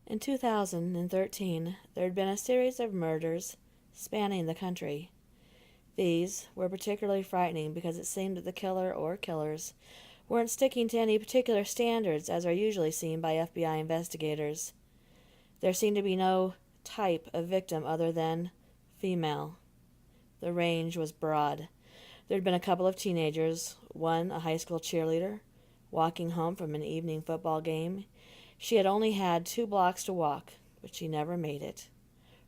In 2013, there had been a series of murders spanning the country. These were particularly frightening because it seemed that the killer or killers weren't sticking to any particular standards as are usually seen by FBI investigators. There seemed to be no type of victim other than female. The range was broad. There had been a couple of teenagers, one a high school cheerleader, walking home from an evening football game. She had only had 2 blocks to walk, but she never made it.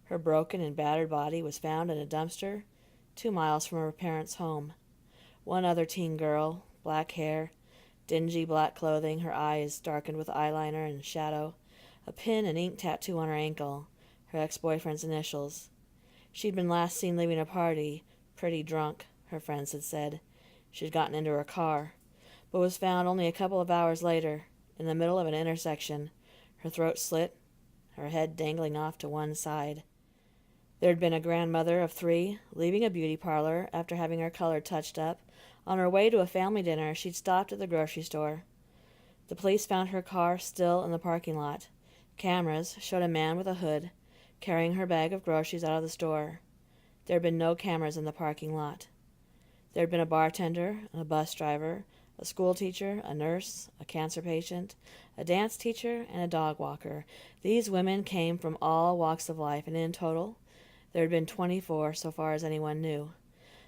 Her broken and battered body was found in a dumpster 2 miles from her parents' home. One other teen girl, black hair, dingy black clothing, her eyes darkened with eyeliner and shadow, a pin and ink tattoo on her ankle, her ex-boyfriend's initials. She'd been last seen leaving a party, pretty drunk, her friends had said. She'd gotten into her car, but was found only a couple of hours later, in the middle of an intersection, her throat slit, her head dangling off to one side. There had been a grandmother of 3 leaving a beauty parlor after having her color touched up. On her way to a family dinner, she'd stopped at the grocery store. The police found her car still in the parking lot. Cameras showed a man with a hood carrying her bag of groceries out of the store. There had been no cameras in the parking lot. There had been a bartender, a bus driver, a school teacher, a nurse, a cancer patient, a dance teacher, and a dog walker. These women came from all walks of life, and in total, there had been 24 so far as anyone knew.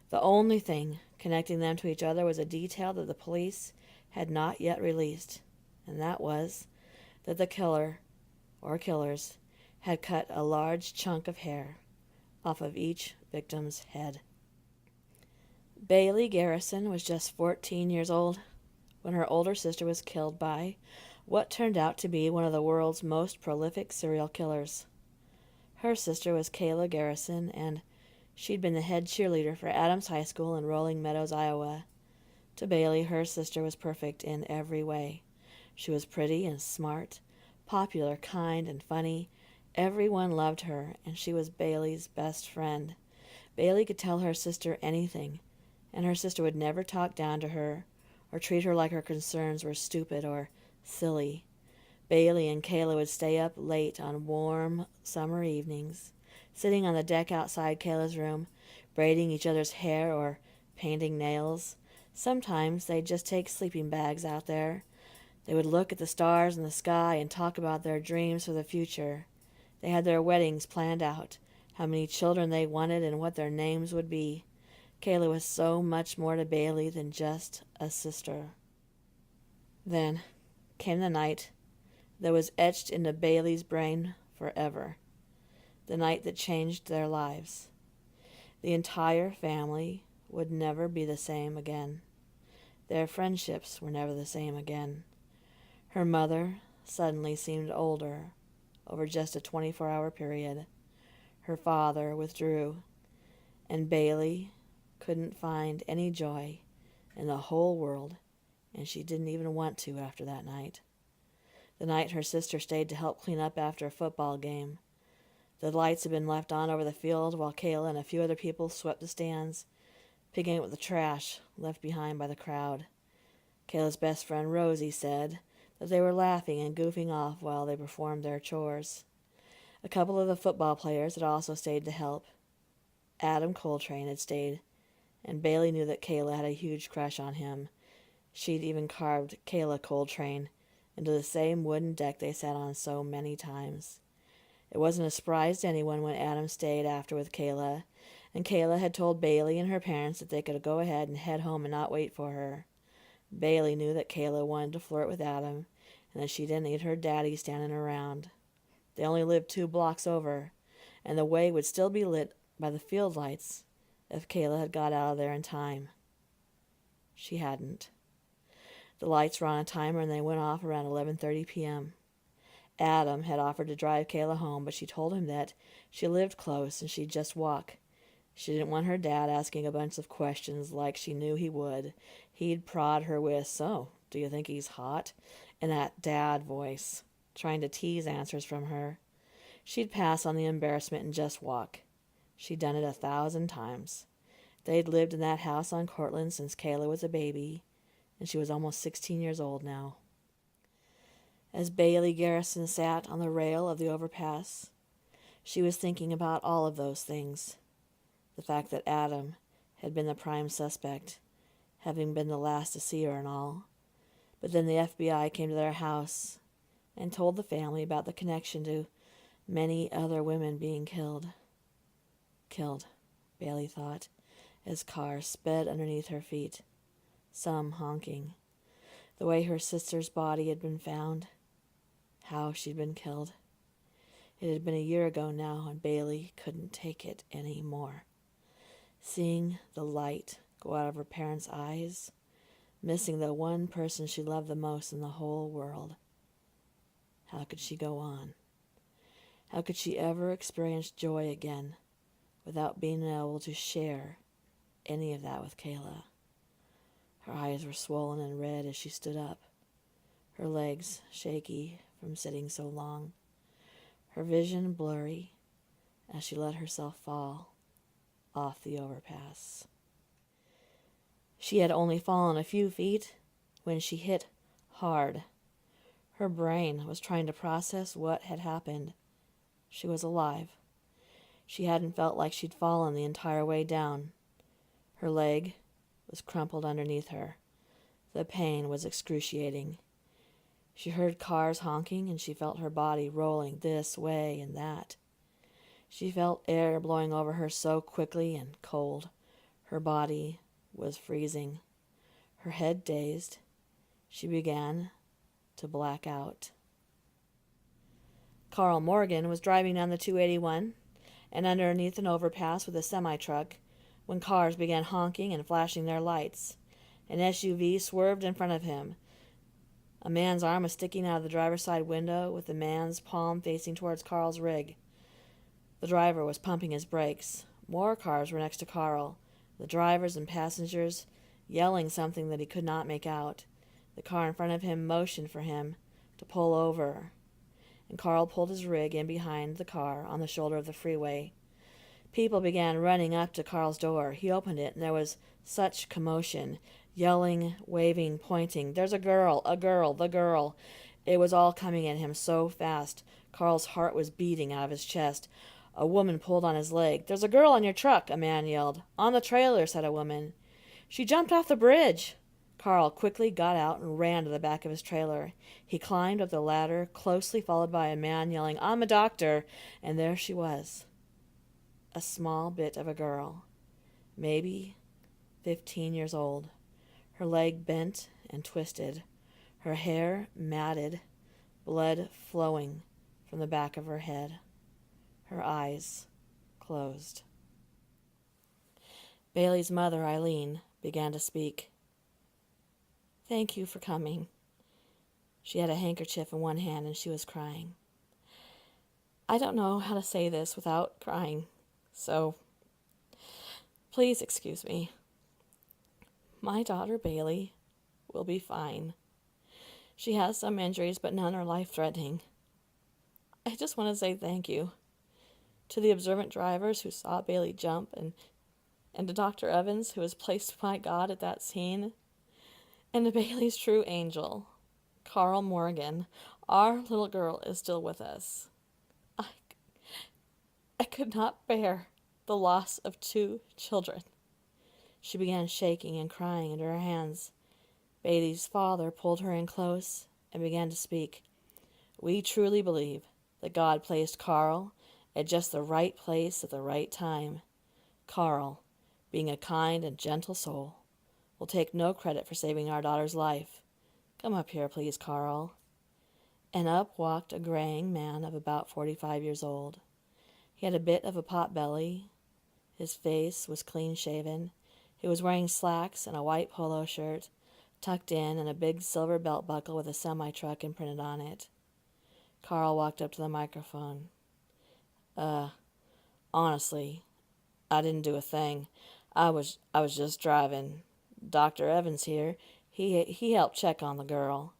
The only thing connecting them to each other was a detail that the police had not yet released, and that was that the killer, or killers, had cut a large chunk of hair off of each victim's head. Bailey Garrison was just 14 years old when her older sister was killed by what turned out to be one of the world's most prolific serial killers. Her sister was Kayla Garrison, and she'd been the head cheerleader for Adams High School in Rolling Meadows, Iowa. To Bailey, her sister was perfect in every way. She was pretty and smart, popular, kind, and funny. Everyone loved her, and she was Bailey's best friend. Bailey could tell her sister anything, and her sister would never talk down to her or treat her like her concerns were stupid or silly. Bailey and Kayla would stay up late on warm summer evenings, sitting on the deck outside Kayla's room, braiding each other's hair or painting nails. Sometimes they'd just take sleeping bags out there. They would look at the stars in the sky and talk about their dreams for the future. They had their weddings planned out, how many children they wanted and what their names would be. Kayla was so much more to Bailey than just a sister. Then came the night that was etched into Bailey's brain forever. The night that changed their lives. The entire family would never be the same again. Their friendships were never the same again. Her mother suddenly seemed older over just a 24-hour period. Her father withdrew, and Bailey couldn't find any joy in the whole world, and she didn't even want to after that night. The night her sister stayed to help clean up after a football game. The lights had been left on over the field while Kayla and a few other people swept the stands, picking up the trash left behind by the crowd. Kayla's best friend Rosie said that they were laughing and goofing off while they performed their chores. A couple of the football players had also stayed to help. Adam Coltrane had stayed, and Bailey knew that Kayla had a huge crush on him. She'd even carved Kayla Coltrane into the same wooden deck they sat on so many times. It wasn't a surprise to anyone when Adam stayed after with Kayla, and Kayla had told Bailey and her parents that they could go ahead and head home and not wait for her. Bailey knew that Kayla wanted to flirt with Adam, and that she didn't need her daddy standing around. They only lived 2 blocks over, and the way would still be lit by the field lights if Kayla had got out of there in time. She hadn't. The lights were on a timer and they went off around 11:30 p.m. Adam had offered to drive Kayla home, but she told him that she lived close and she'd just walk. She didn't want her dad asking a bunch of questions like she knew he would. He'd prod her with, "So, do you think he's hot?" in that dad voice, trying to tease answers from her. She'd pass on the embarrassment and just walk. She'd done it 1,000 times. They'd lived in that house on Cortlandt since Kayla was a baby, and she was almost 16 years old now. As Bailey Garrison sat on the rail of the overpass, she was thinking about all of those things. The fact that Adam had been the prime suspect, having been the last to see her and all. But then the FBI came to their house and told the family about the connection to many other women being killed. Killed, Bailey thought, as cars sped underneath her feet, some honking. The way her sister's body had been found, how she'd been killed. It had been a year ago now, and Bailey couldn't take it any more. Seeing the light go out of her parents' eyes, missing the one person she loved the most in the whole world. How could she go on? How could she ever experience joy again without being able to share any of that with Kayla? Her eyes were swollen and red as she stood up, her legs shaky from sitting so long, her vision blurry as she let herself fall off the overpass. She had only fallen a few feet when she hit hard. Her brain was trying to process what had happened. She was alive. She hadn't felt like she'd fallen the entire way down. Her leg was crumpled underneath her. The pain was excruciating. She heard cars honking, and she felt her body rolling this way and that. She felt air blowing over her so quickly and cold. Her body was freezing. Her head dazed, she began to black out. Carl Morgan was driving down the 281 and underneath an overpass with a semi-truck when cars began honking and flashing their lights. An SUV swerved in front of him. A man's arm was sticking out of the driver's side window with the man's palm facing towards Carl's rig. The driver was pumping his brakes. More cars were next to Carl, the drivers and passengers yelling something that he could not make out. The car in front of him motioned for him to pull over, and Carl pulled his rig in behind the car on the shoulder of the freeway. People began running up to Carl's door. He opened it, and there was such commotion, yelling, waving, pointing. "There's a girl, the girl." It was all coming at him so fast. Carl's heart was beating out of his chest. A woman pulled on his leg. "There's a girl on your truck," a man yelled. "On the trailer," said a woman. "She jumped off the bridge." Carl quickly got out and ran to the back of his trailer. He climbed up the ladder, closely followed by a man yelling, "I'm a doctor," and there she was. A small bit of a girl, maybe 15 years old, her leg bent and twisted, her hair matted, blood flowing from the back of her head, her eyes closed. Bailey's mother, Eileen, began to speak. "Thank you for coming." She had a handkerchief in one hand and she was crying. "I don't know how to say this without crying, so please excuse me. My daughter Bailey will be fine. She has some injuries, but none are life-threatening. I just want to say thank you to the observant drivers who saw Bailey jump, and to Dr. Evans, who was placed by God at that scene, and to Bailey's true angel, Carl Morgan. Our little girl is still with us. I could not bear the loss of 2 children." She began shaking and crying into her hands. Bailey's father pulled her in close and began to speak. "We truly believe that God placed Carl at just the right place at the right time. Carl, being a kind and gentle soul, will take no credit for saving our daughter's life. Come up here, please, Carl." And up walked a graying man of about 45 years old. He had a bit of a pot belly. His face was clean-shaven. He was wearing slacks and a white polo shirt, tucked in, and a big silver belt buckle with a semi-truck imprinted on it. Carl walked up to the microphone. Honestly, I didn't do a thing. I was just driving. Dr. Evans here, he helped check on the girl.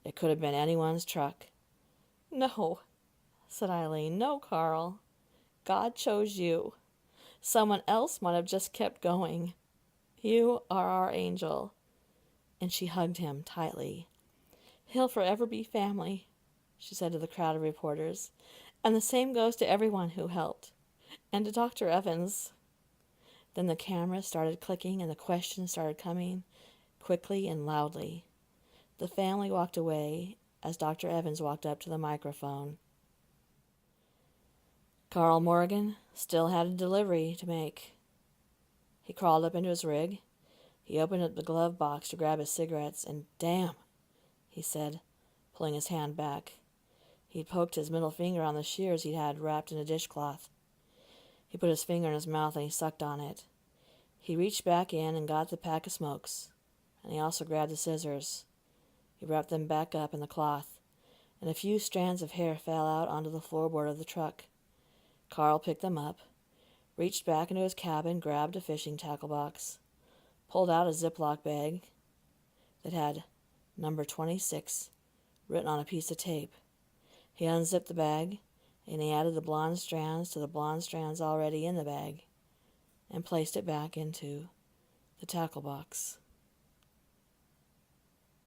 It could have been anyone's truck." "No," said Eileen. "No, Carl. God chose you. Someone else might have just kept going. You are our angel." And she hugged him tightly. "He'll forever be family she said to the crowd of reporters. And the same goes to everyone who helped. And to Dr. Evans. Then the camera started clicking and the questions started coming quickly and loudly. The family walked away as Dr. Evans walked up to the microphone. Carl Morgan still had a delivery to make. He crawled up into his rig. He opened up the glove box to grab his cigarettes, and damn, he said, pulling his hand back. He'd poked his middle finger on the shears he'd had wrapped in a dishcloth. He put his finger in his mouth and he sucked on it. He reached back in and got the pack of smokes, and he also grabbed the scissors. He wrapped them back up in the cloth, and a few strands of hair fell out onto the floorboard of the truck. Carl picked them up, reached back into his cabin, grabbed a fishing tackle box, pulled out a Ziploc bag that had number 26 written on a piece of tape. He unzipped the bag, and he added the blonde strands to the blonde strands already in the bag, and placed it back into the tackle box.